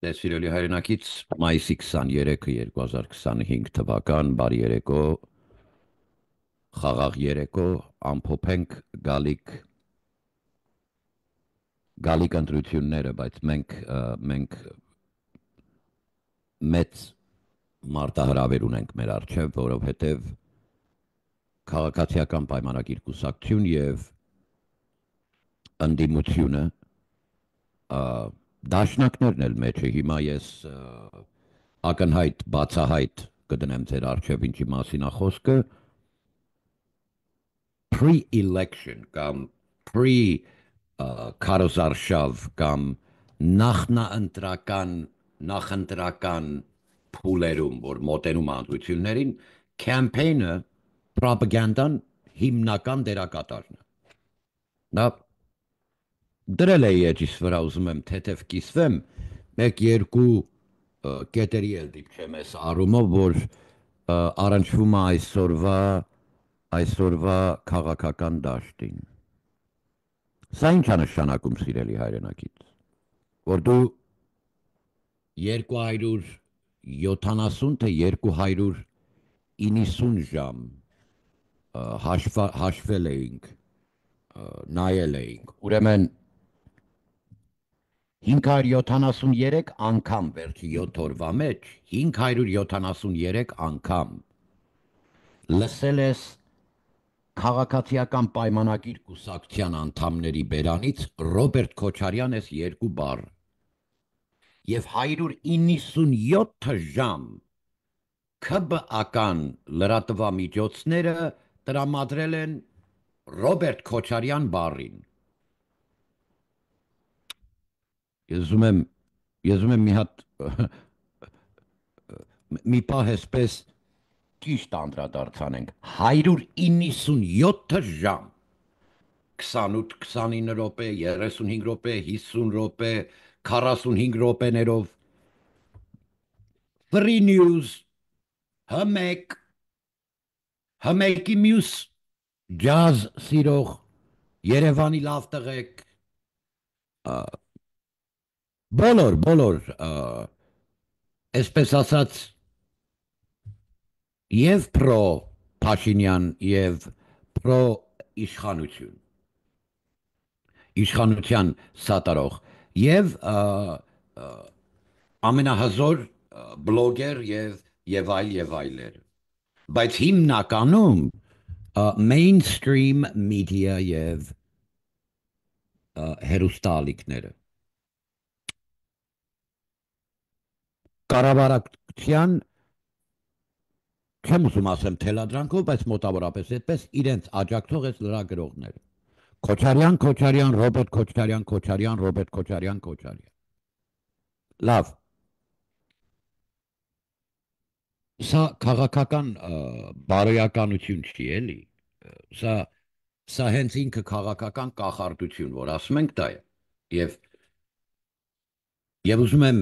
Սիրելի հայրենակից, մայիսի 23-ը 2025 թվական, բարի երեկո, խաղաղ երեկո, ամփոփենք գալիք ընտրությունները, բայց մենք մեծ մարտահրավեր ունենք մեր առջև, որովհետև քաղաքացիական պայմանագիր կուսակցություն եւ ընդդիմությունը դաշնակներն էլ մեջ է։ Հիմա ես ակնհայտ, բացահայտ կդնեմ ձեր առջև ինչի մասին է խոսքը, pre-election կամ pre քարոզարշավ կամ նախընտրական փուլերում, որ մոտենում անդրություններին, կամպեյնը, պրոպագանդան հիմնական դերակատարն է։ Նա դրել է էջիս վրա, ուզում եմ թեթև կիսվեմ, մեկ-երկու կետերի էլ դիպչեմ այս առումով, որ առնչվում է այսօրվա քաղաքական դաշտին։ Սա ինչ է նշանակում, սիրելի հայրենակից, որ դու 270 թե 290 ժամ հաշվել էինք, նայել էինք, ուրեմն 573 անգամ վերջի 7 օրվա մեջ, 573 անգամ լսել ես քաղաքացիական պայմանագիր կուսակցության անդամների բերանից Ռոբերտ Քոչարյան ես երկու բառ եւ 197 ժամ ՔԲ-ական լրատվամիջոցները տրամադրել են Ռոբերտ Քոչարյան բառին։ Ես ուզում եմ մի հատ մի պահ էսպես ճիշտ անդրադարձանենք, 197 ժամ, 28, 29 րոպե, 35 րոպե, 50 րոպե, 45 րոպեներով, free news, հմեկի մյուս ջազ սիրող, Երևանի լավ տղեկ, բոլոր, այսպես ասած, եւ պրո Փաշինյան եւ պրո իշխանության սատարող եւ ամենահզոր բլոգեր եւ այլեր, բայց հիմնականում mainstream media եւ հերոստալիկները կառավարության չեմ ուզում ասեմ թելադրանքով, բայց մոտավորապես այդպես իրենց աջակցող ես լրագրողները։ Քոչարյան, Ռոբերտ Քոչարյան։ Լավ։ Սա քաղաքական բարոյականություն չի, էլի։ Սա հենց ինքը քաղաքական կախարդություն, որ ասում ենք դա է։ Եվ ուզում եմ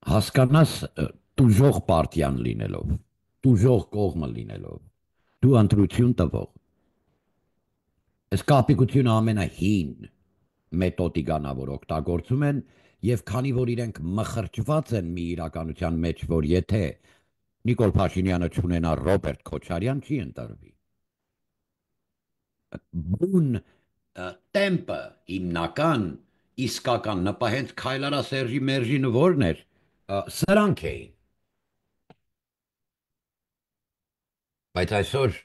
հասկանաս տուժող պարտիան լինելով, տուժող կողմը լինելով, դու ընտրություն տվող, այս կապիկությունը ամենահին մեթոդիկան է, որ օգտագործում են, եւ քանի որ իրենք մխրճված են մի իրականության մեջ, որ եթե Նիկոլ Փաշինյանը չունենա Ռոբերտ Քոչարյան, չի ընտրվի։ Բուն տեմպը հիմնական, իսկական նպահենց Քայլարա Սերժի Մերժինը որն էր, սրանք էին։ Բայց այսօր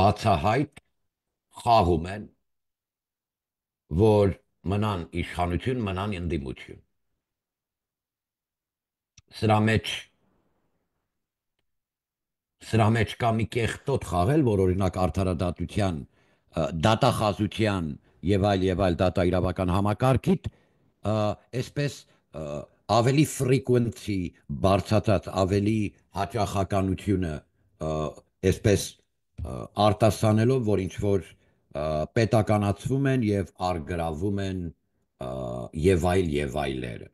բացահայտ խաղում են, որ մնան իշխանություն, մնան ընդդիմություն։ Սրա մեջ կա մի կեղտոտ խաղել, որ օրինակ արդարադատության, դատախազության եւ այլ դատաիրավական համակարգիդ այսպես ավելի frequency բարձրացած, ավելի հաճախականությունը այսպես արտասանելով, որ ինչ որ պետականացվում են եւ արգրավում են եւ այլերը։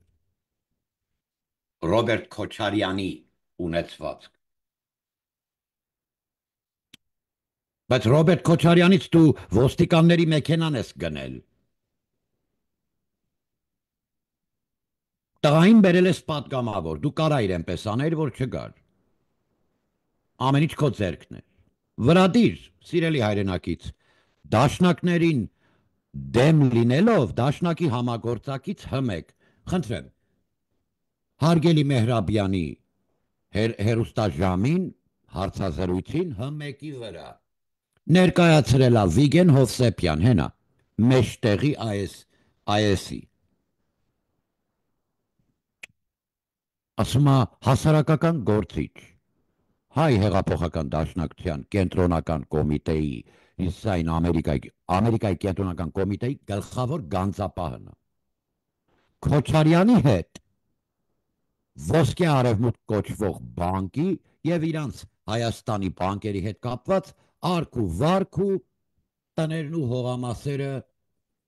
Ռոբերտ Քոչարյանի ունեցվածք։ Բայց Ռոբերտ Քոչարյանից դու ոստիկանների մեքենան ես գնել։ Տղային բերել ես պատգամավոր, դու կարա իրեն պես աներ, որ չգար։ Ամեն ինչ քո ձեռքն է։ Վրադիր, սիրելի հայրենակից, դաշնակներին դեմ լինելով դաշնակի համագործակից հմեք։ Խնդրեմ, հարգելի Մեհրաբյանի հերուստաժամին հարցազրույցին հմեկի վրա ներկայացրել է Վիգեն Հովսեփյան, հենա, մեջտեղի այս-ի։ Ասում է հասարակական գործիչ, հայ հեղափոխական դաշնակցության կենտրոնական կոմիտեի, իսկ այն Ամերիկայի կենտրոնական կոմիտեի գլխավոր գանձապահն է։ Քոչարյանի հետ ոսկե արևմուտք կոչվող բանկի եւ իրանց Հայաստանի բանկերի հետ կապված արք ու վարք ու տներն ու հողամասերը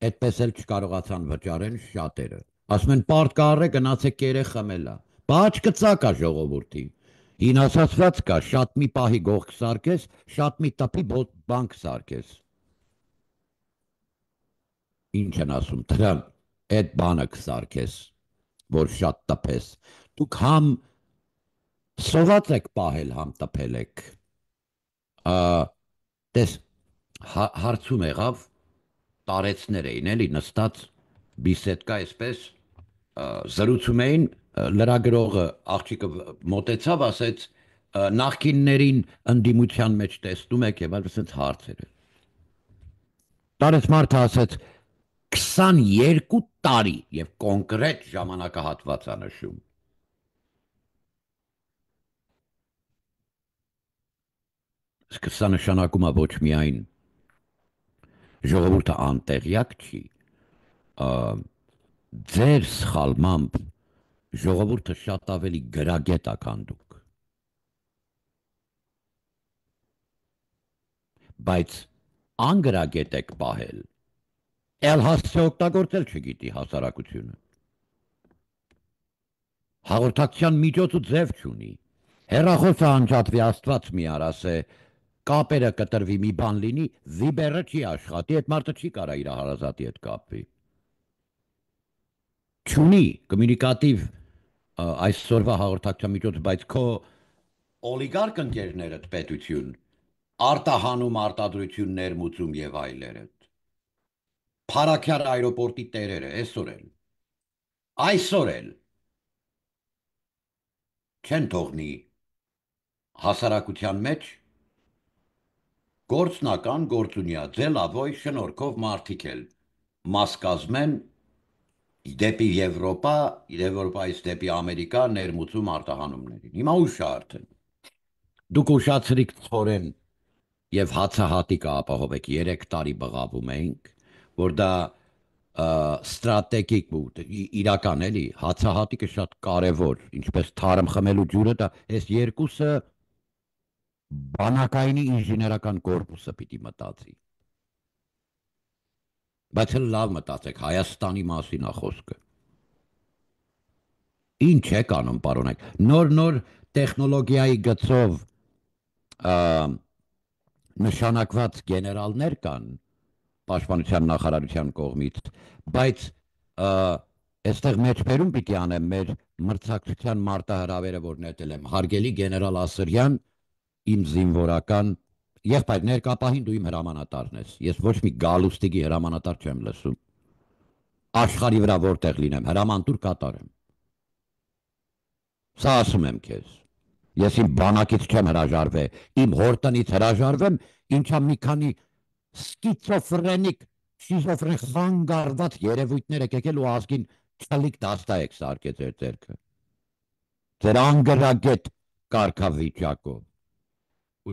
այդպես էլ չկարողացան վճարել շատերը։ Ասում են պարտ կարը գնացեք կերե խմելա։ Բաչ կծակա ժողովրդի։ Հին ասացված կա, շատ մի պահի գողք սարքես, շատ մի տպի բանկ սարքես։ Ինչ են ասում, դրան, այդ բանը կսարքես, որ շատ տպես։ Դուք համ սոված եք պահել, համ տպել եք։ Տես, հարցում եղավ, տարեցներ էին, էլի, նստած, բիսետկա այսպես, զրուցում էին, լրագրողը աղջիկը մոտեցավ, ասեց, նախկիններին ընդդիմության մեջ տեսնում եք եւ այլ ասեց հարցեր։ Տարեց մարդը ասեց 22 տարի եւ կոնկրետ ժամանակահատված է նշում։ Սա նշանակում է ոչ միայն ժողովուրդը անտեղյակ չի, ձեր սխալմամբ ժողովուրդը շատ ավելի գրագետ է, քան դուք։ Բայց անգրագետ եք պահել, էլ հասցե օգտագործել չգիտի հասարակությունը։ Հաղորդակցության միջոց ու ձև չունի։ Հեռախոսը անջատվի, Աստված մի արասե, կապերը կտրվի, մի բան լինի, վիբերը չի աշխատի, այդ մարդը չի կարա իր հարազատի հետ կապվի։ Չունի կոմունիկատիվ այսօրվա հաղորդակցության միջոց, բայց քո օլիգարք ընկերներդ պետություն, արտահանում, արտադրություն, ներմուծում եւ այլերդ։ Փարաքյար այրոպորտի տերերը այսօր էլ չեն թողնի հասարակության մեջ գործնական, գործունյա, ձելավոյ շնորհքով մարդիկ էլ մաս կազմեն դեպի Եվրոպա, Եվրոպայից դեպի Ամերիկա ներմուծում արտահանումներին։ Հիմա ուշ է արդեն։ Դուք ուշացրիք ծորեն եւ հացահատիկը ապահովեք 3 տարի բղավում էինք, որ դա ստրատեգիկ իրական էլի, հացահատիկը շատ կարևոր, ինչպես թարմ խմելու ջուրը, դա այս երկուսը բանակայինի ինժեներական կորպուսը պիտի մտածի։ Բայց էլ լավ մտածեք, Հայաստանի մասին է խոսքը։ Ինչ եք անում, պարոնեք, նոր տեխնոլոգիայի գծով նշանակված գեներալներ կան պաշտպանության նախարարության կողմից, բայց այստեղ մեջբերում պիտի անեմ մեր մրցակցության մարտահրավերը, որ նետել եմ, հարգելի գեներալ Ասրյան, իմ զինվորական եղբայր, ներկապահին դու իմ հրամանատարն ես, ես ոչ մի գալուստիկի հրամանատար չեմ լսում, աշխարհի վրա որտեղ լինեմ, հրամանտուր կատարեմ, սա ասում եմ քեզ, ես իմ բանակից չեմ հրաժարվե, իմ հորտնից հրաժարվեմ, ինչա մի քանի սկիզոֆրենիկ, շիզոֆրեն խանգարված երևույթներ եք եկել ու ազգին չլիկ դաստա եք սարքել ձեր ձեռքը, ձեր անգրագետ կարգավիճակով,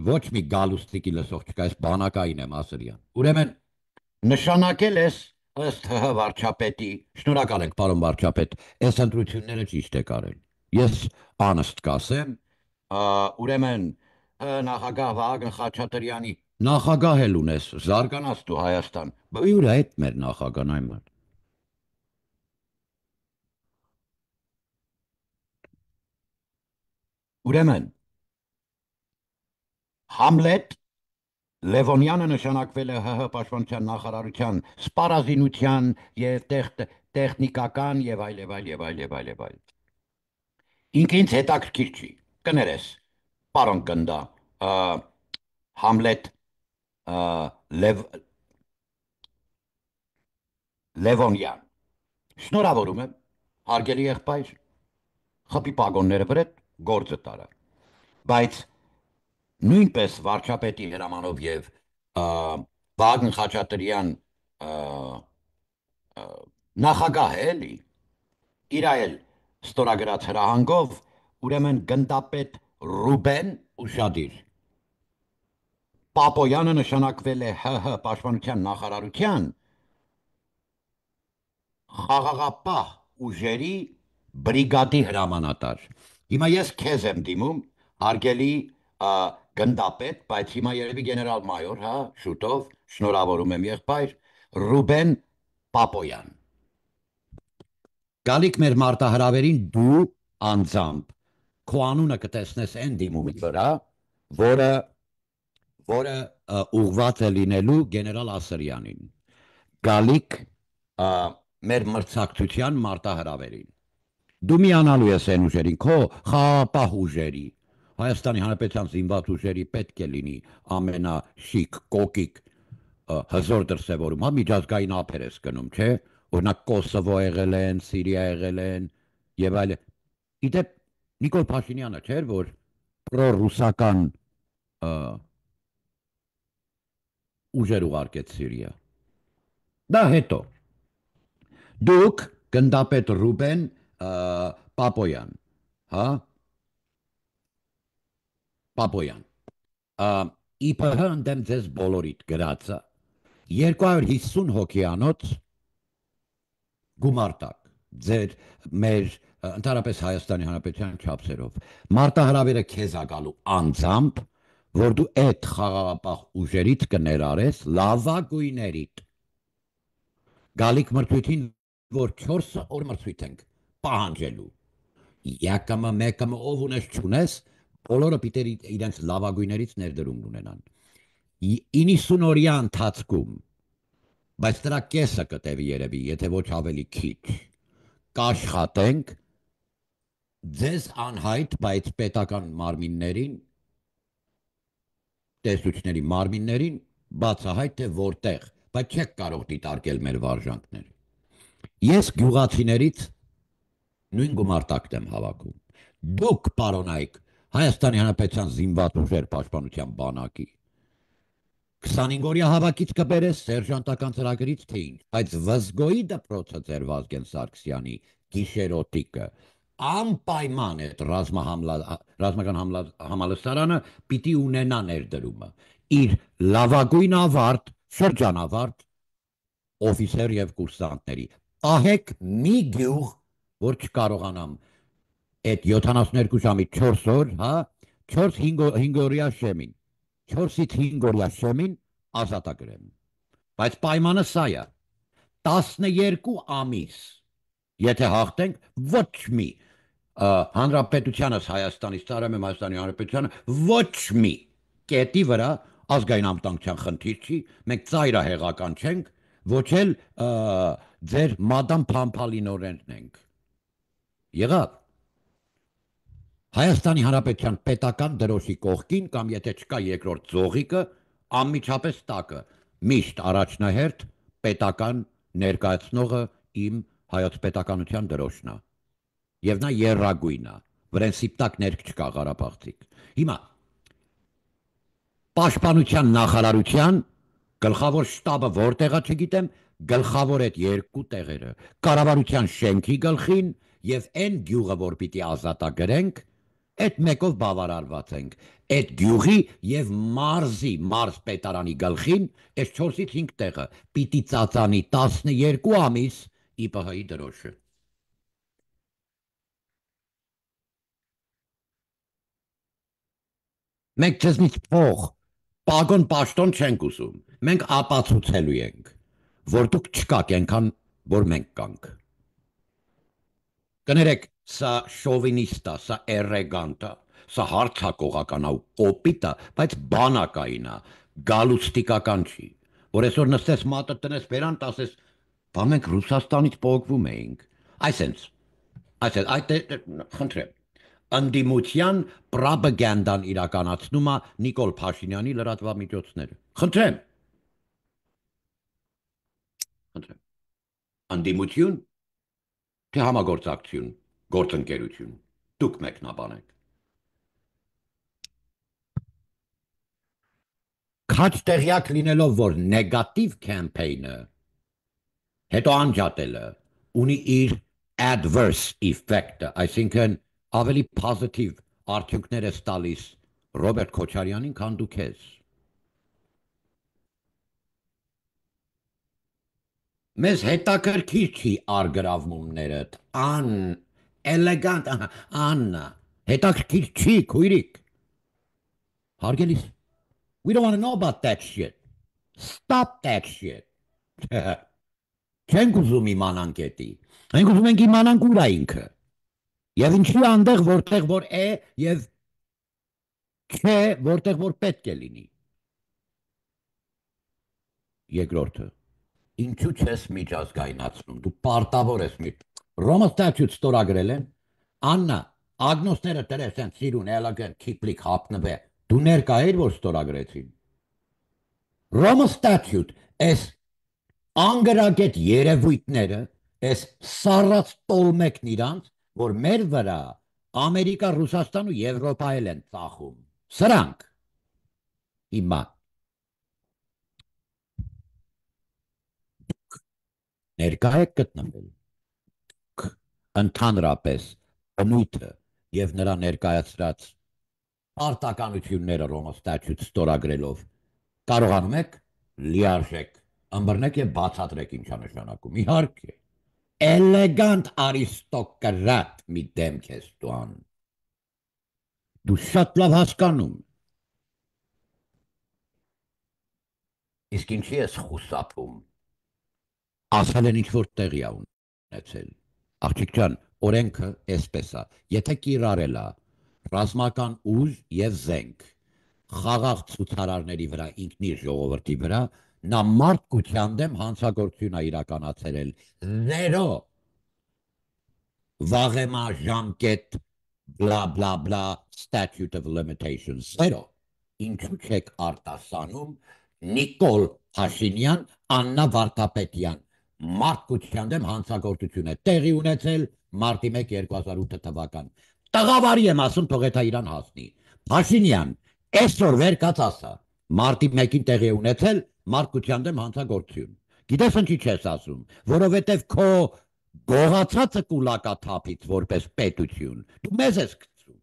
ոչ մի գալուստիկի լսող չկա, ես բանակային եմ, Ասրյան, ուրեմն նշանակել ես ըստ ՀՀ վարչապետի, շնորհակալ ենք պարոն վարչապետ, այս ընտրությունները ճիշտ եք արել, ես անըստ կասեմ, ուրեմն նախագահ Վահագն Խաչատրյանի նախագահ էլ ունես, զարգանաց դու Հայաստան, ուր է այդ մեր նախագահն այման։ Ուրեմն Համլետ Լևոնյանը նշանակվել է ՀՀ պաշտպանության նախարարության սպառազինության եւ տեխնիկական եւ այլ եւ այլ եւ այլ եւ այլ եւ այլ։ Ինքը ինձ հետաքրքիր չի։ Կներես, պարոն Կնդա, Համլետ, Լևոնյան։ Շնորհավորում եմ, հարգելի եղբայր, խփի պագոնները վրետ գործը տարա։ Բայց նույնպես վարչապետի հրամանով եւ Վագն Խաչատրյան նախագահ է էլի իր այլ ստորագրած հրահանգով ուրեմն գնդապետ Ռուբեն Ուշադիր Պապոյանը նշանակվել է ՀՀ պաշտպանության նախարարության խաղաղապահ ուժերի բրիգադի հրամանատար։ Հիմա ես քեզ եմ դիմում, հարգելի գնդապետ, բայց հիմա երևի գեներալ-մայոր, հա, շուտով, շնորհավորում եմ եղբայր, Ռուբեն Պապոյան։ Գալիք մեր մարտահրավերին դու անձամբ քո անունը կտեսնես այն դիմումի վրա, որը ուղղված է լինելու գեներալ Ասրյանին։ Գալիք մեր մրցակցության մարտահրավերին։ Դու միանալու ես այն ուժերին, քո խաղաղապահ ուժերի, Հայաստանի Հանրապետության զինված ուժերի պետք է լինի ամենաշիկ, կոկիկ, հզոր դրսևորում, հա, միջազգային ափեր ես գնում, չէ՞, օրինակ Կոսովո եղել են, Սիրիա եղել են եւ այլ։ Իդեպ Նիկոլ Փաշինյանը չէր, որ պրոռուսական ուժեր ուղարկեց Սիրիա։ Դա հետո դուք գնդապետ Ռուբեն Պապոյան, հա, Պապոյան, ԻՊՀ ընդեմ ձեզ բոլորիդ գրածը 250 հոգիանոց գումարտակ ձեր մեր ընդհանրապես Հայաստանի Հանրապետության չափսերով մարտահրավերը քեզ ա գալու անձամբ, որ դու այդ խաղաղապահ ուժերից կներարես լավագույններիդ գալիք մրցույթին, որ 4 օր մրցույթ ենք պահանջելու։ Յակամը մեկամը ով ունես չունես, բոլորը պիտի իրենց լավագույններից ներդրում ունենան։ 90 օրյա ընթացքում, բայց դրա կեսը կտևի երևի, եթե ոչ ավելի քիչ, կաշխատենք ձեզ անհայտ, բայց պետական մարմիններին, տեսուչների մարմիններին բացահայտ թե որտեղ, բայց չեք կարող դիտարկել մեր վարժանքները։ Ես գյուղացիներից նույն գումարտակն եմ հավաքում։ Դուք, պարոնայք, Հայաստանի Հանրապետության զինված ուժեր պաշտպանության բանակի 25-օրյա հավաքից կբերես սերժանտական ծրագրից թե ինչ, բայց վզգոյի դպրոցը ձեր Վազգեն Սարգսյանի գիշերոտիկը անպայման է ռազմական համալսարանը պիտի ունենա ներդրումը իր լավագույն ավարտ, շրջանավարտ օֆիսեր եւ կուրսանտների։ Ահեք մի գյուղ, որ չկարողանամ այդ 72 ժամի 4 օր, հա, 4-5 օրյա շեմին, 4-ից 5 օրյա շեմին ազատագրեմ։ Բայց պայմանը սա է, 12 ամիս, եթե հաղթենք, ոչ մի հանրապետությանս Հայաստանից ծառայում եմ Հայաստանի Հանրապետությանը, ոչ մի կետի վրա ազգային անվտանգության խնդիր չի, մենք ծայրահեղական չենք, ոչ էլ ձեր մադամ Փամփալինորենն ենք։ Եղավ։ Հայաստանի Հանրապետության պետական դրոշի կողքին կամ եթե չկա երկրորդ ձողիկը, անմիջապես տակը, միշտ առաջնահերթ պետական ներկայացնողը իմ հայոց պետականության դրոշն է։ Եվ նա եռագույն է, վրան սիպտակ ներք չկա Ղարաբաղցիք։ Հիմա Պաշտպանության նախարարության գլխավոր շտաբը որտեղա չգիտեմ, գլխավոր այդ երկու տեղերը, կառավարության շենքի գլխին եւ այն գյուղը, որ պիտի ազատագրենք, այդ մեկով բավարարված ենք։ Այդ գյուղի եւ մարզ պետարանի գլխին, այս 4-ից 5 տեղը պիտի ծածանի 12 ամիս ԻՊՀ-ի դրոշը։ Մենք ցեզնից փող, պագոն պաշտոն չենք ուզում։ Մենք ապացուցելու ենք, որ դուք չկաք այնքան, որ մենք կանք։ Կներեք, սա շովինիստ է, սա էրեգանտ է, սա հարցակողական է ու կոպիտ է, բայց բանակային է։ գալուստիկական չի, որ այսօր նստես մատը տնես բերան, ասես, բա մենք Ռուսաստանից պոկվում էինք, խնդրեմ, ընդդիմության պրոպագանդան իրականացնում է Նիկոլ Փաշինյանի լրատվամիջոցները, խնդրեմ, ընդդիմություն, թե համագործակցություն, գործընկերություն, դուք մեկնաբանեք։ Քաջ տեղյակ լինելով, որ նեգատիվ կամպեյնը, հետո անջատելը, ունի իր adverse effect-ը, այսինքն ավելի positive արդյունքներ ես տալիս Ռոբերտ Քոչարյանին, քան դու քեզ։ Մեզ հետաքրքիր չի արգրավումներդ, էլեգանտ, Աննա, հետաքրքիր չի, քույրիկ։ Հարգելիս, we don't want to know about that shit. Stop that shit. Չենք ուզում իմանանք էտի։ Մենք ուզում ենք իմանանք ուր է ինքը։ Եվ ինչի անդեղ որտեղ որ է եւ չէ որտեղ որ պետք է լինի։ Երկրորդը, ինչու չես միջազգայնացնում։ Դու պարտավոր ես Roma Statute ստորագրել են։ Աննա, ագնոսները դրես են սիրուն էլեգանտ քիպլիկ հապնվե։ Դու ներկա էր որ ստորագրեցին։ Roma Statute էս անգրագետ երևույթները, էս սառած տոլմեկն իրանց, որ մեր վրա Ամերիկա, Ռուսաստան ու Եվրոպա էլ են ծախում։ Սրանք հիմա ներկա եք գտնվել ընդհանրապես բնույթը եւ նրա ներկայացրած արտականությունները Roma Statute ստորագրելով կարողանում եք լիարժեք ըմբռնեք եւ բացատրեք ինչա նշանակում։ Իհարկե, էլեգանտ արիստոկրատ մի դեմք ես դուան։ Դու շատ լավ հասկանում։ Իսկ ինչի ես խուսափում։ Ասել են ինչ-որ տեղի ա ունեցել։ Աղջիկ ջան, օրենքը էսպես է, եթե կիրառել է ռազմական ուժ եւ զենք խաղաղ ցուցարարների վրա, ինքնի ժողովրդի վրա, նա մարդկության դեմ հանցագործություն է իրականացրել։ Զերո վաղեմա ժամկետ blah blah blah statute of limitations zero ինչու չեք արտասանում Նիկոլ Փաշինյան, Աննա Վարդապետյան մարդկության դեմ հանցագործություն է տեղի ունեցել մարտի 1 2008 թվական տղավարի եմ ասում թող էթա իրան հասնի Փաշինյան այսօր վեր կաց ասա մարտի 1-ին տեղի ունեցել մարդկության դեմ հանցագործություն գիտես ինչի չես ասում որովհետև քո գողացածը կուլակա թափից որպես պետություն դու մեզ ես գցում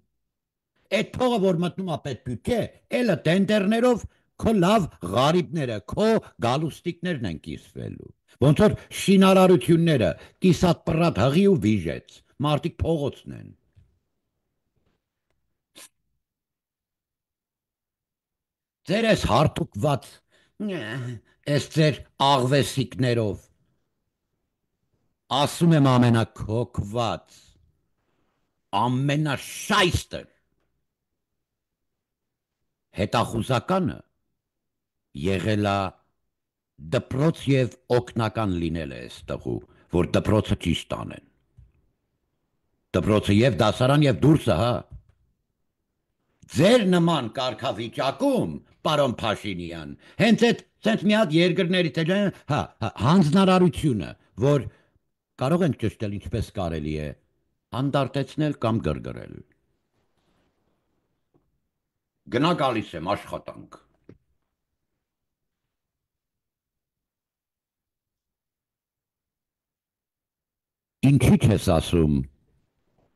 այդ փողը որ մտնում է պետբյուջե էլը տենդերներով քո լավ ղարիբները քո գալուստիկներն են կիսվելու ոնց որ շինարարությունները կիսատ պռատ հղի ու վիժեց մարդիկ փողոցն են ձեր ես հարթուկված ես ձեր աղվեսիկներով ասում եմ ամենակոկված ամենաշայստը հետախուզականը եղել է դպրոց եւ օգնական լինել է այս տղու որ դպրոցը ճիշտ անեն դպրոցը եւ դասարան եւ դուրսը հա ձեր նման կարգավիճակում պարոն Փաշինյան հենց այդ ցենց մի հատ երկրներից հա հանձնարարությունը որ կարող ենք ճշտել ինչպես կարելի է անդարտեցնել կամ գրգռել գնա գալիս եմ աշխատանք ինչի չես ասում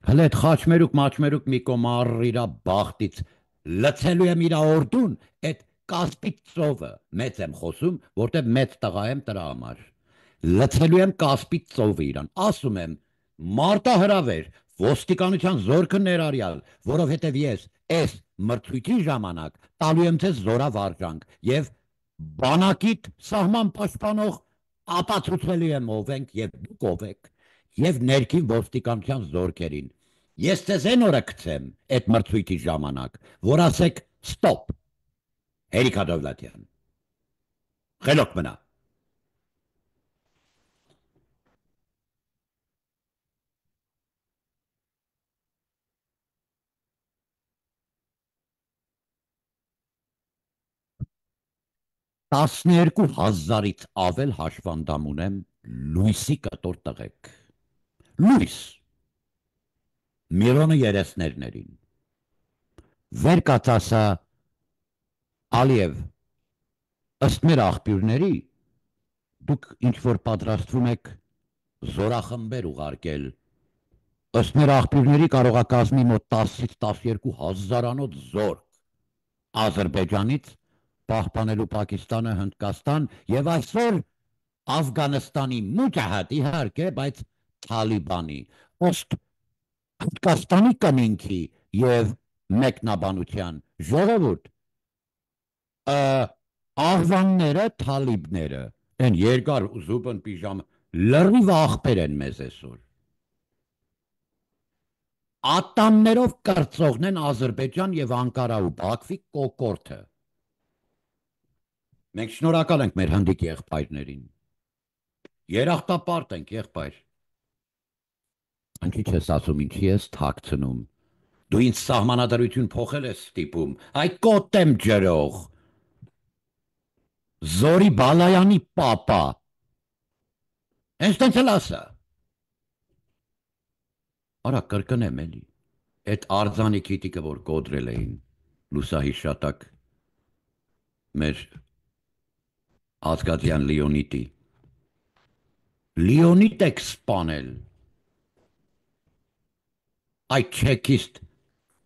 հələ այդ խաչմերուկ մի կոմար իրա բախտից լցելու եմ իրա օրդուն այդ կասպից ծովը մեծ եմ խոսում որտեղ մեծ տղա եմ դրա համար լցելու եմ կասպից ծովը իրան ասում եմ մարտահրավեր ոստիկանության զորքը ներառյալ որովհետև ես այս մրցույթի ժամանակ տալու եմ ձեզ զորավարժանք եւ բանակիդ սահման պաշտպանող ապացուցելու եմ ով ենք եւ դուք ով եք եւ ներքին ոստիկանության զորքերին ես ձեզ այն օրը գցեմ այդ մրցույթի ժամանակ որ ասեք ստոպ Էրիկա Դովլաթյան։ Խելոք մնա։ Տասներկու հազարից ավել հաշվանդամ ունեմ լույսի կտոր տղեկ։ Լույս, Միրոնը երեսներներին։ Վեր կացասա Ալիև, ըստ մեր աղբյուրների, դուք ինչ-որ պատրաստվում եք զորախմբեր ուղարկել։ Ըստ մեր աղբյուրների կարող է կազմի մոտ 10-ից 12 հազարանոց զորք Ադրբեջանից պահպանելու Պակիստանը, Հնդկաստան եւ այսօր Աֆղանստանի Մուջահադ իհարկե, բայց Թալիբանի ըստ Հնդկաստանի կնինքի եւ մեկնաբանության ժողովուրդ աղվանները, թալիբները, են երկար զուբն պիժամ լրիվ աղբեր են մեզ այսօր։ Ատամներով կրծողն են Ադրբեջան եւ Անկարա ու Բաքվի կոկորտը։ Մենք շնորհակալ ենք մեր հնդիկ եղբայրներին։ Երախտապարտ ենք, եղբայր։ Ինչի՞ չես ասում, ինչի ես թաքցնում։ Դու ինձ սահմանադրություն փոխել ես ստիպում, այ կոտեմ ջրող։ Զորի Բալայանի պապա։ Էստենց էլ ասա։ Արա կրկնեմ էլի։ Այդ արձանի քիտիկը, որ կոտրել էին լուսահիշատակ մեր Ազգատյան Լիոնիտի։ Լիոնիտ եք սպանել։ Այդ չեկիստ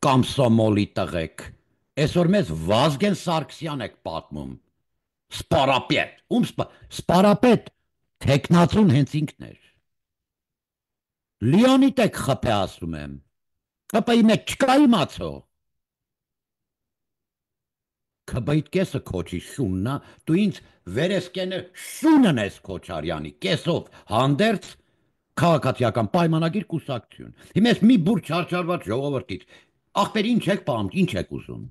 կամսոմոլի տղեկ։ Այսօր մեզ Վազգեն Սարգսյան եք պատմում։ Սպարապետ։ Ում սպարապետ թեկնածուն հենց ինքն էր։ Լիոնիտ եք խփե ասում եմ։ Խփեի մեջ չկա իմացող։ Քբայդ կեսը քոչի շուննա, դու ինձ վերեսկենը շունն ես Քոչարյանի, կեսով հանդերձ քաղաքացիական պայմանագիր կուսակցություն։ Հիմա ես մի բուր չարչարված ժողովրդից, ախպեր ինչ եք պահում, ինչ եք ուզում։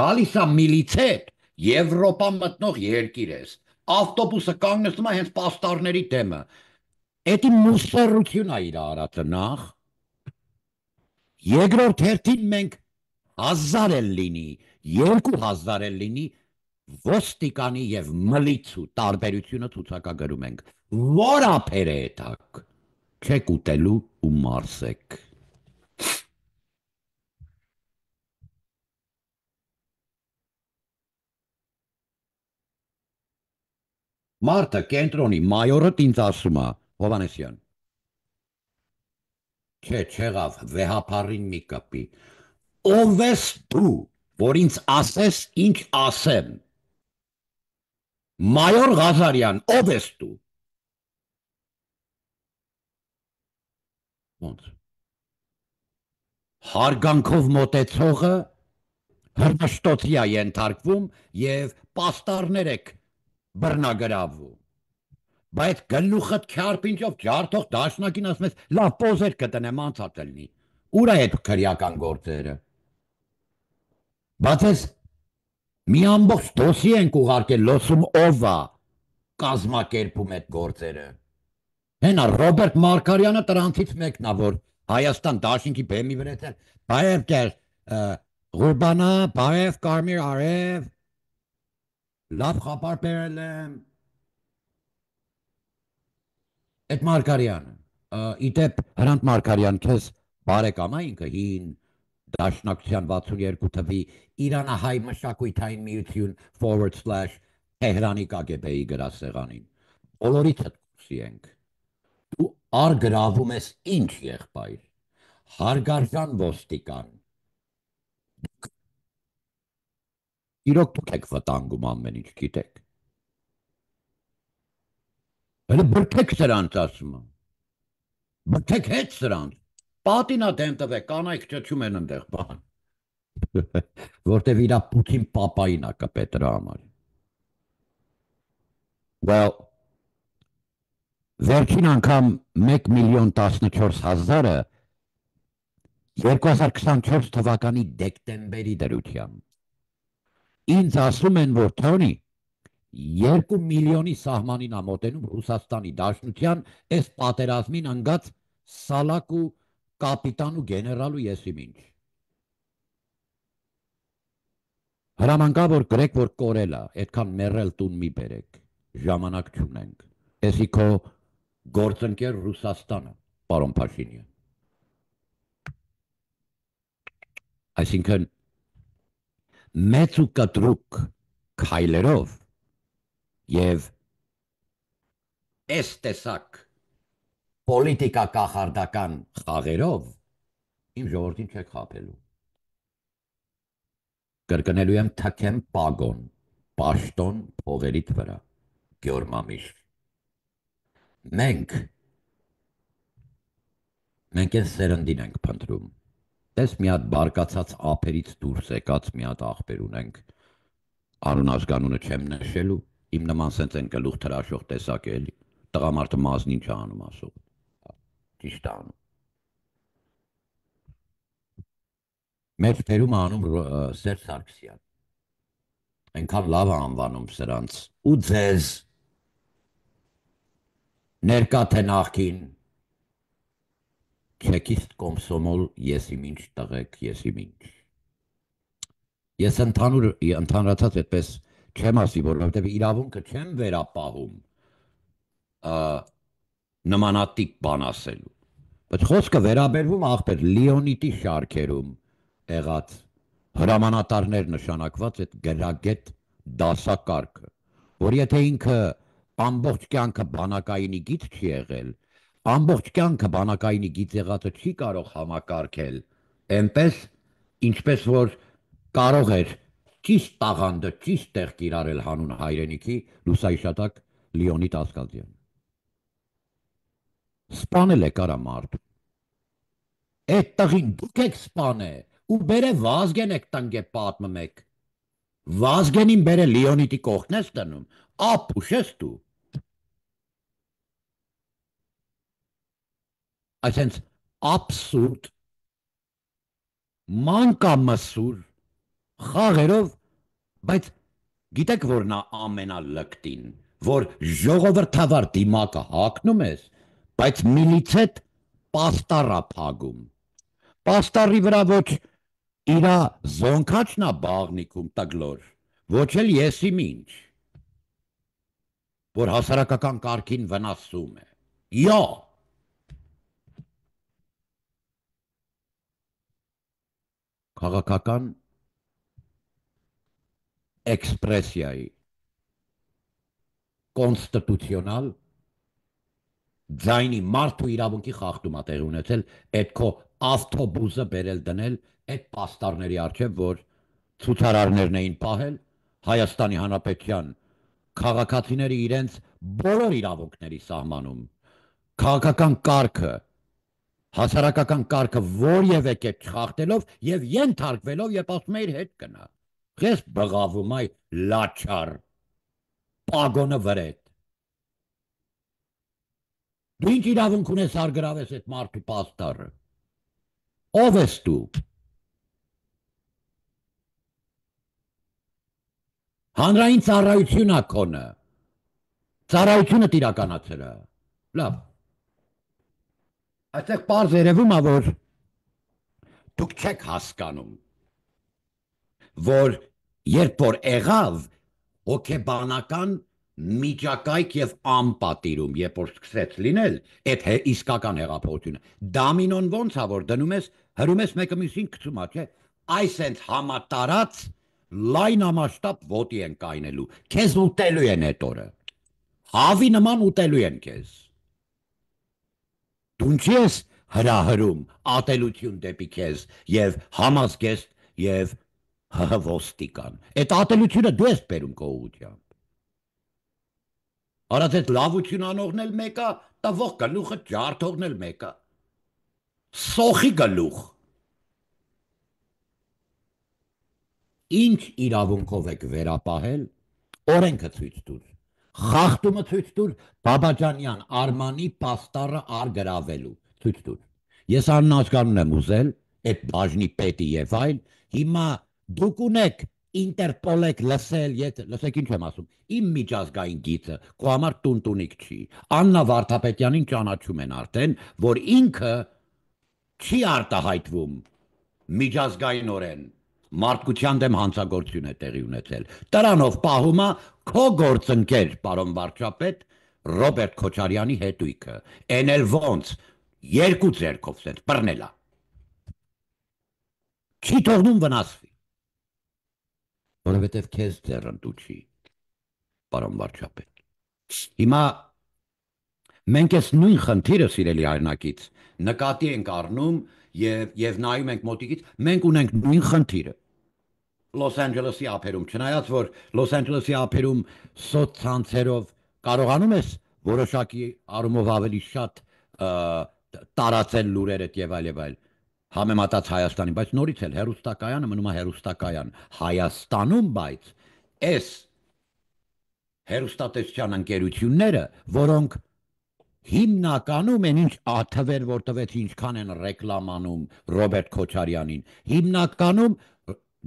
Գալիս է միլիցետ, Եվրոպա մտնող երկիր ես, ավտոբուսը կանգնեցնում է հենց պաստառների դեմը։ Էդի մուսերություն է իր արածը նախ։ Երկրորդ հերթին մենք 1000 էլ լինի, 2000 էլ լինի, ոստիկանի եւ մլիցու տարբերությունը ցուցակագրում ենք։ Որ ափեր է դակ։ Չեք ուտելու ու մարսեք։ Մարտը կենտրոնի մայորը ինձ ասում է, Հովանեսյան։ Չէ, չեղավ, վեհապարին մի կպի։ Ով ես դու, որ ինձ ասես ինչ ասեմ։ Մայոր Ղազարյան, ով ես դու։ Ոնց։ Հարգանքով մոտեցողը հրաշտոցի է ենթարկվում եւ պաստառներ եք բռնագրավում։ Բայց գլուխդ քարպինչով ջարդող դաշնակին ասում ես, լավ պոզեր կտնեմ անցած լինի։ Ուր է այդ քրեական գործերը։ Բայց ես մի ամբողջ դոսի ենք ուղարկել, լսում ով է կազմակերպում այդ գործերը։ Հենա Ռոբերտ Մարկարյանը տրանցից մեկն է, որ Հայաստան դաշինքի բեմի վրա էր, բայև դեր Ղուրբանա, բայև Կարմիր արև, լավ խապար բերել եմ։ Այդ Մարկարյանը, իդեպ Հրանտ Մարկարյան, քեզ բարեկամ է ինքը հին դաշնակցության 62 թվի Իրանահայ մշակույթային միություն / Թեհրանի KGB-ի գրասեղանին։ Բոլորիցդ կուրսի ենք։ Դու արգրավում ես ինչ եղբայր։ Հարգարժան ոստիկան։ Իրոք դուք եք վտանգում ամեն ինչ, գիտեք։ Հələ բրթեք սրանց ասում եմ։ Բրթեք հետ սրանց։ Պատինա դեմ տվեք, կանայք ճճում են ընդեղ բան։ Որտեվ իրա Պուտին պապային է կպետ դրա համար։ Well, վերջին անգամ 1,014,000-ը 2024 թվականի դեկտեմբերի դրությամբ։ Ինձ ասում են, որ Թոնի 2 միլիոնի սահմանին ամոտենում Ռուսաստանի Դաշնության այս պատերազմին ընկած սալակ ու կապիտան ու գեներալ ու եսի ինչ։ Հրամանկա որ գրեք, որ կորել է, այդքան մեռել տուն մի բերեք, ժամանակ չունենք։ Էսի քո գործընկեր Ռուսաստանը, պարոն Փաշինյան։ Այսինքն մեծ ու կտրուկ քայլերով եւ այս տեսակ պոլիտիկա կախարդական խաղերով իմ ժողովրդին չեք խաբելու։ Կրկնելու եմ թքեմ պագոն, պաշտոն փողերիդ վրա, գյորմամիշ։ Մենք են սերնդին ենք փնտրում։ Տես մի հատ բարկացած ափերից դուրս եկած մի հատ աղբեր ունենք, անուն ազգանունը չեմ նշելու, իմ նման սենց են գլուխ թրաշող տեսակ է էլի, տղամարդը մազնին չի անում ասող, ճիշտ է անում։ Մեր թերում անում Սերժ Սարգսյան, այնքան լավ է անվանում սրանց, ու ձեզ, ներկա թե նախքին, չեկիստ կոմսոմոլ եսիմ ինչ տղեք, եսիմ ինչ։ Ես ընդհանրացած այդպես չեմ ասի, որովհետև իրավունքը չեմ վերապահում նմանատիպ բան ասելու։ Բայց խոսքը վերաբերվում ախպեր Լիոնիտի շարքերում եղած հրամանատարներ նշանակված այդ գրագետ դասակարգը, որ եթե ինքը ամբողջ կյանքը բանակայինի գիծ չի եղել, ամբողջ կյանքը բանակայինի գիծ եղածը չի կարող համակարգել, այնպես, ինչպես որ կարող էր ճիշտ տաղանդը, ճիշտ տեղ կիրառել հանուն հայրենիքի լուսայիշատակ Լիոնիդ Ասկազյան։ Սպանել է կարա մարդ։ Այդ տղին դուք եք սպանե, ու բերը Վազգեն եք տնգե պատմում եք։ Վազգենին բերը Լիոնիդի կողքն ես դնում, ապուշ ես դու։ Այսենց աբսուրդ, մանկամսուր, խաղերով, բայց գիտեք որ նա ամենալկտին, որ ժողովրդավար դիմակը հակնում ես, բայց միլիցետ պաստառա փագում։ Պաստառի վրա ոչ իրա զոնքաչնա բաղնիքում տգլոր, ոչ էլ եսիմ ինչ, որ հասարակական կարգին վնասում է։ Յո։ Քաղաքական էքսպրեսիայի կոնստիտուցիոնալ ձայնի մարդու իրավունքի խախտում է տեղի ունեցել, այդ քո ավտոբուսը բերել դնել այդ պաստառների առջև, որ ցուցարարներն էին պահել Հայաստանի Հանրապետության քաղաքացիների իրենց բոլոր իրավունքների սահմանում, քաղաքական կարգը, հասարակական կարգը որևէ կերպ չխախտելով եւ ենթարկվելով, երբ ասում է իր հետ գնա։ Ես բղավում այ լաչար պագոնը վրետ։ Դու ինչ իրավունք ունես արգրավես այդ մարդու պաստառը։ Ով ես դու։ Հանրային ծառայությունն է քոնը։ Ծառայությունը իրականացրել է։ Լավ։ Այստեղ պարզ երևում է, որ դուք չեք հասկանում, որ երբ որ եղավ հոգեբանական միջակայք եւ անպատիրում, երբ որ սկսեց լինել այդ իսկական հեղափոխությունը, դամինոն ոնց է որ դնում ես, հրում ես մեկը մյուսին գցում է, չէ՞։ Այս հենց համատարած լայնամասշտաբ ոտի են կայնելու, քեզ ուտելու են այդ օրը։ Հավի նման ուտելու են քեզ։ Դու ինչի ես հրահրում ատելություն դեպի քեզ եւ համազգեստ եւ ոստիկան։ Այդ ատելությունը դու ես բերում քո ուղղությամբ։ Արած այդ լավություն անողն էլ մեկա, տվող գլուխը ջարդողն էլ մեկա։ Սոխի գլուխ։ Ինչ իրավունքով եք վերապահել, օրենքը ցույց տուր։ Խախտումը ցույց տուր, Բաբաջանյան Արմանի պաստառը արգրավելու ցույց տուր։ Ես աննազգանուն եմ ուզել, այդ բաժնի պետի եւ այլ, հիմա դուք ունեք Ինտերպոլեք լսել, լսեք ինչ եմ ասում, իմ միջազգային գիծը քո համար տունտունիկ չի։ Աննա Վարդապետյանին ճանաչում են արդեն, որ ինքը չի արտահայտվում միջազգայինորեն մարդկության դեմ հանցագործություն է տեղի ունեցել։ Դրանով պահում է քո գործընկեր, պարոն վարչապետ, Ռոբերտ Քոչարյանի հետույքը։ Էն էլ ոնց երկու ձեռքով սենց բռնելա։ Չի թողնում վնասվի, որովհետև քեզ ձեռնտու չի, պարոն վարչապետ։ Հիմա մենք այս նույն խնդիրը, սիրելի հայրենակից, նկատի ենք առնում եւ նայում ենք մոտիկից, մենք ունենք նույն խնդիրը։ Լոս Անջելեսի ափերում, չնայած որ Լոս Անջելեսի ափերում սոցցանցերով կարողանում ես որոշակի առումով ավելի շատ տարածել լուրերդ եւ այլ, համեմատած Հայաստանի, բայց նորից էլ հերոստակայանը մնում է հերոստակայան։ Հայաստանում բայց այս հերոստատեսչական ընկերությունները, որոնք հիմնականում են ինչ աթվեր, որ տվեց ինչքան են ռեկլամանում Ռոբերտ Քոչարյանին, հիմնականում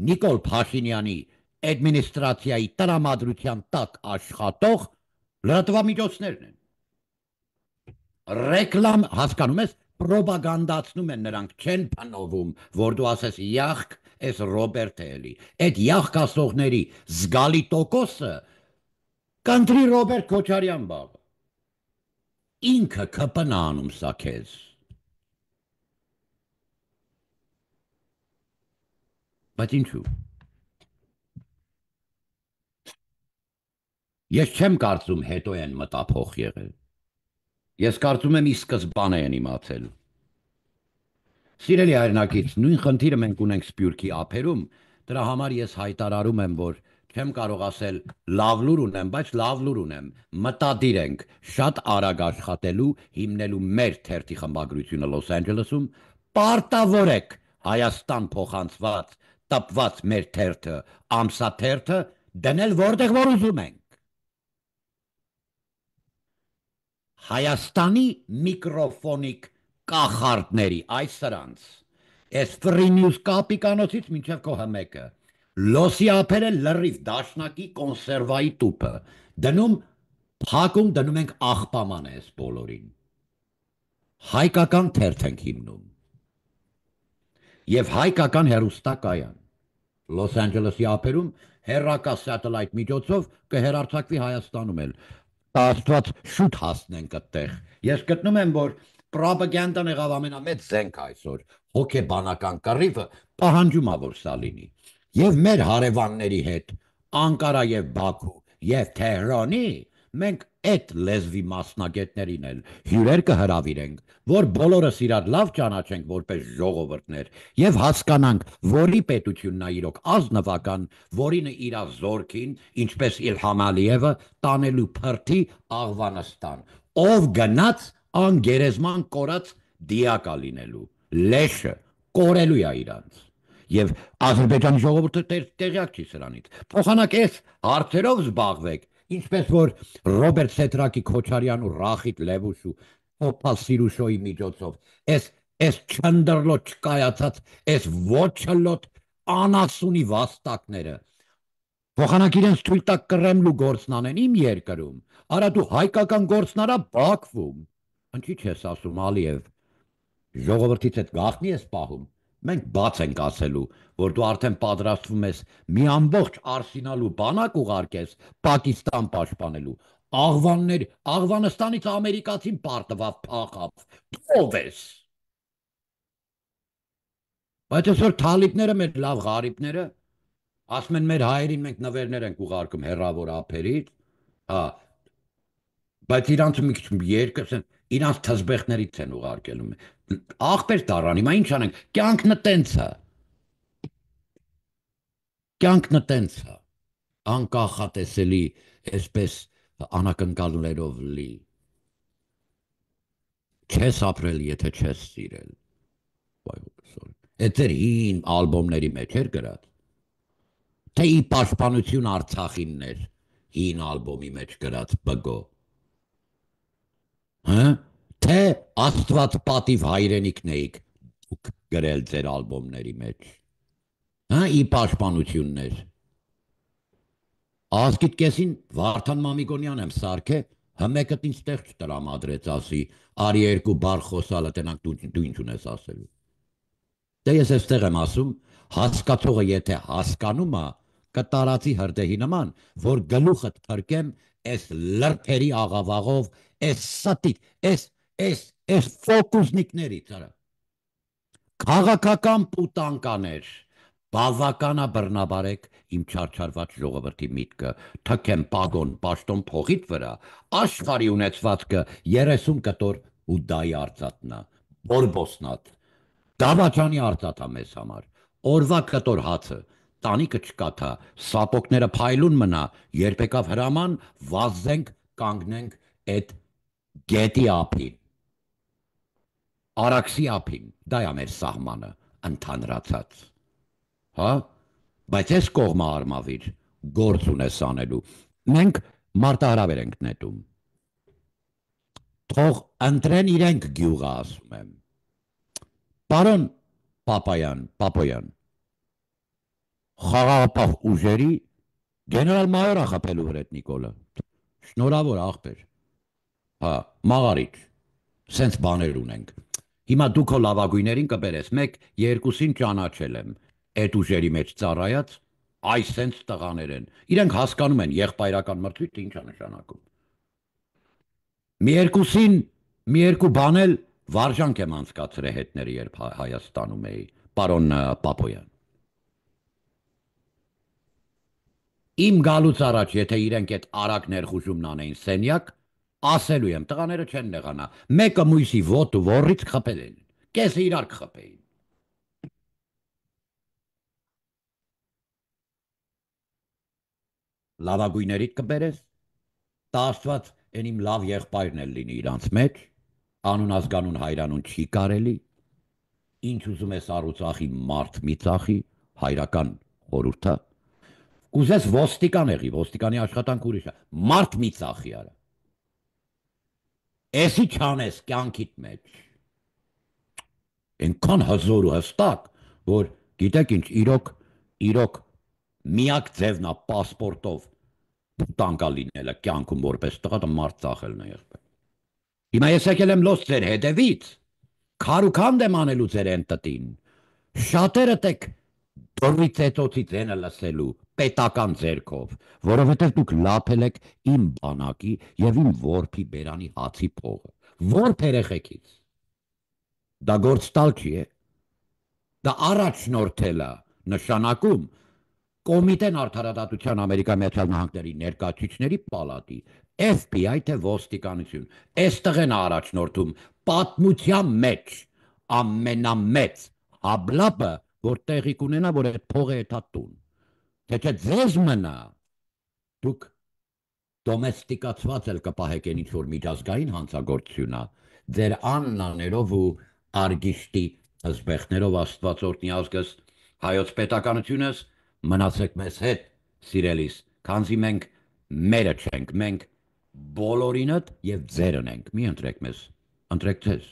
Նիկոլ Փաշինյանի administrացիայի տրամադրության տակ աշխատող լրատվամիջոցներն են։ Ռեկլամ, հասկանում ես, պրոպագանդացնում են նրանք, չեն փնովում, որ դու ասես յախք, այս Ռոբերտը էլի։ Այդ յախք ասողների զգալի տոկոսը կընտրի Ռոբերտ Քոչարյան բաղը։ Ինքը ԿՊՆ անում սա քեզ։ Բայց ինչու։ Ես չեմ կարծում հետո են մտափոխ եղել։ Ես կարծում եմ ի սկզբանե են իմացել։ Սիրելի հայրենակից, նույն խնդիրը մենք ունենք Սփյուռքի ափերում, դրա համար ես հայտարարում եմ, որ չեմ կարող ասել լավ լուր ունեմ, բայց լավ լուր ունեմ։ Մտադիր ենք շատ արագ աշխատելու, հիմնելու մեր թերթի խմբագրությունը Լոս Անջելեսում, պարտավորեք Հայաստան փոխանցված, տպված մեր թերթը, ամսաթերթը դնել որտեղ որ ուզում ենք։ Հայաստանի միկրոֆոնիկ կախարդների, այս սրանց, այս Free News կապիկանոցից մինչև քո հմեկը, լոսի ափերը լրիվ դաշնակի կոնսերվայի տուփը, դնում, փակում դնում ենք աղբաման այս բոլորին։ Հայկական թերթ ենք հիմնում։ Եվ հայկական հեռուստակայան։ Լոս Անջելեսի ափերում հեռակա սատելայթ միջոցով կհեռարձակվի Հայաստանում էլ։ Աստված շուտ հասնենք այդտեղ։ Ես գտնում եմ, որ պրոպագանդան եղավ ամենամեծ զենք այսօր, հոգեբանական կռիվը պահանջում է, որ սա լինի։ Եվ մեր հարևանների հետ, Անկարա եւ Բաքու եւ Թեհրանի, մենք այդ լեզվի մասնագետներին էլ հյուրեր կհրավիրենք, որ բոլորս իրար լավ ճանաչենք որպես ժողովուրդներ եւ հասկանանք, որի պետությունն է իրոք ազնվական, որինը իր զորքին, ինչպես Իլհամ Ալիևը, տանելու փրթի Աղվանստան, ով գնաց անգերեզման կորած դիակա լինելու, լեշը կորելու է իրանց։ Եվ Ադրբեջանի ժողովուրդը տեղյակ չի սրանից։ Փոխանակ այս հարցերով զբաղվեք, ինչպես որ Ռոբերտ Սետրակի Քոչարյան ու Ռախիտ Լևուշ ու Օփալ Սիրուշոյի միջոցով, այս չնդրլոտ չկայացած, այս ոչլոտ անասունի վաստակները, փոխանակ իրենց թույլ տակ Կրեմլու գործնանեն իմ երկրում, արա դու հայկական գործնարա Բաքվում, ինչի՞ չես ասում Ալիև, ժողովրդից այդ գաղտնի ես պահում, մենք բաց ենք ասելու, որ դու արդեն պատրաստվում ես մի ամբողջ արսենալ ու բանակ ուղարկես Պակիստան պաշտպանելու, Աղվանստանից ամերիկացին պարտվավ փախավ, ով ես։ Բայց այսօր թալիբները մեր լավ ղարիբները, ասում են մեր հայերին մենք նվերներ ենք ուղարկում հեռավոր ափերից, բայց իրանց մի քիչ երկս են, իրանց թզբեղներից են ուղարկելում։ Աղբեր դառան, հիմա ինչ անենք, կյանքն տենց է։ Կյանքն տենց է։ Անկախատեսելի, այսպես անակնկալներով լի։ Չես ապրել, եթե չես սիրել։ Այդ էր հին ալբոմների մեջ էր գրած։ Թե ի պաշտպանություն Արցախինն էր հին ալբոմի մեջ գրած բգո։ Թե Աստված պատիվ հայրենիքն էիք դուք գրել ձեր ալբոմների մեջ։ Ի պաշտպանություններ։ Ասկիտ կեսին Վարդան Մամիկոնյան եմ սարքե, հմեկըտ ինձ տեղ չտրամադրեց ասի, արի երկու բառ խոսալը տենանք դու ինչ ունես ասելու։ Դե ես էստեղ եմ ասում, հասկացողը եթե հասկանում է, կտարածի հրդեհի նման, որ գլուխդ փրկեմ այս լրբերի աղավաղով, այս ստիտ, այս ֆոկուսնիկներից, արա։ Քաղաքական պուտանկաներ, բավականա բռնաբարեք իմ չարչարված ժողովրդի միտքը, թքեմ պագոն պաշտոն փողիդ վրա, աշխարի ունեցվածքը 30 կտոր ու դայի արծատնա, բորբոսնատ, դավաճանի արծաթա մեզ համար, օրվա կտոր հացը, տանիքը չկաթա, սապոկները փայլուն մնա, երբեկավ հրաման, վազենք, կանգնենք այդ գետի ափին, Արաքսի ափին, դա է մեր սահմանը, ընդհանրացած, հա, բայց ես կողմը արմավիր, գործ ունես անելու, մենք մարտահրավեր ենք նետում, թող ընտրեն իրենք գյուղը ասում եմ, պարոն Պապոյան, խաղաղապահ ուժերի գեներալ մայոր է խփելու վրետ Նիկոլը, շնորհավոր աղբեր, հա, մաղարիչ, սենց բաներ ունենք, հիմա դու քո լավագույներին կբերես, մեկ երկուսին ճանաչել եմ, այդ ուժերի մեջ ծառայած, այս սենց տղաներ են, իրենք հասկանում են եղբայրական մրցույթը ինչ է նշանակում։ Մի երկու բան էլ վարժանք եմ անցկացրել հետների, երբ Հայաստանում էի, պարոն Պապոյան։ Իմ գալուց առաջ, եթե իրենք այդ արագ ներխուժումն անեին սենյակ, ասելու եմ, տղաները չեն նեղանա, մեկը մույսի ոտու ворից խփել են, կեսը իրար կխփեին։ Լավագույններիդ կբերես, տա Աստված են իմ լավ եղբայրն էլ լինի իրանց մեջ, անուն ազգանուն հայրանուն չի կարելի, ինչ ուզում ես առուծախի մարդ մի ծախի, հայրական խորհուրդը, կուզես ոստիկան եղի, ոստիկանի աշխատանք ուրիշ է, մարդ մի ծախի արա։ Էսի չանես կյանքիդ մեջ, ենքան հզոր ու հստակ, որ գիտեք ինչ, իրոք միակ ձևնա պասպորտով տանկա լինելը կյանքում որպես տղա դա մարդ ծախելն է եղբայր։ Հիմա ես եկել եմ լոս ձեր հետևից, քարուքանդ եմ անելու ձեր ենտտին, շատերդ եք դորվի ծեծոցի ձենը լսելու պետական ձերքով, որովհետև դուք լափել եք իմ բանակի և իմ որբի բերանի հացի փողը, որբ երեխեքից, դա գործ տալ չի է, դա առաջնորդել է նշանակում Կոմիտեն արդարադատության Ամերիկայի Միացյալ Նահանգների ներկայացուցիչների պալատի, FBI թե ոստիկանություն, այստեղ են առաջնորդում պատմության մեջ ամենամեծ հաբլապը, որ տեղի կունենա, որ այդ փողը էթա տուն, թե չէ ձեզ մնա, դուք դոմեստիկացված էլ կպահեք են ինչ-որ միջազգային հանցագործությունա, ձեր աննաներով ու արգիշտի հզբեղներով աստված օրհնի ազգս, հայոց պետականությունս, մնացեք մեզ հետ, սիրելիս, քանզի մենք մերը չենք, մենք բոլորինդ և ձերն ենք, մի ընտրեք մեզ, ընտրեք ձեզ,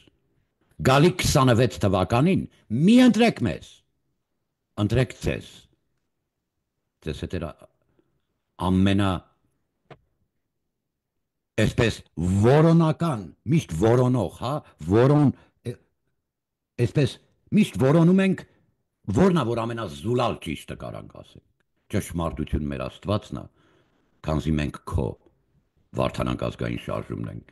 գալի 26 թվականին, մի ընտրեք մեզ, ընտրեք ձեզ, ձեզ հետ էր ամենա այսպես որոնական, միշտ որոնող, հա, այսպես միշտ որոնում ենք, որնա որ ամենազուլալ ճիշտը կարանք ասենք, ճշմարտություն մեր աստվածն է, քանզի մենք քո Վարդանանք ազգային շարժումն ենք։